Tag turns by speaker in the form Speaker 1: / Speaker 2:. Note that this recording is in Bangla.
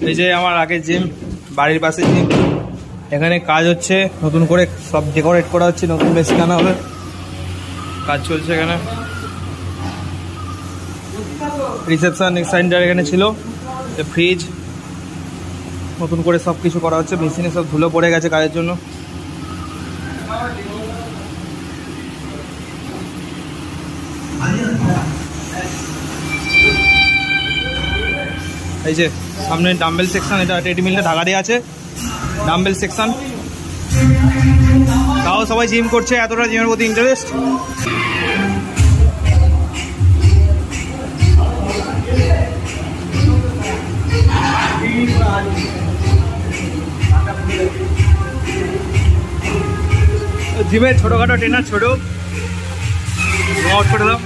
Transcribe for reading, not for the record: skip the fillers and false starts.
Speaker 1: এই যে আমার আগের জিম, বাড়ির পাশে জিম। এখানে কাজ হচ্ছে, নতুন করে সব ডেকোরেট করা হচ্ছে, নতুন মেশিন আনা হবে, কাজ চলছে এখানে। রিসেপশন সেন্টার এখানে ছিল, ফ্রিজ, নতুন করে সব কিছু করা হচ্ছে। মেশিনে সব ধুলো পড়ে গেছে কাজের জন্য। এই যে সামনে ডাম্বেল সেকশন, এটা ট্রেডমিলটা ঢাকা দিয়ে আছে, ডাম্বেল সেকশন। তাও সবাই জিম করছে, এতটা জিমের প্রতি ইন্টারেস্ট। জিমের ছোটোখাটো ট্রেনার, ছোটো নোট করে দাও।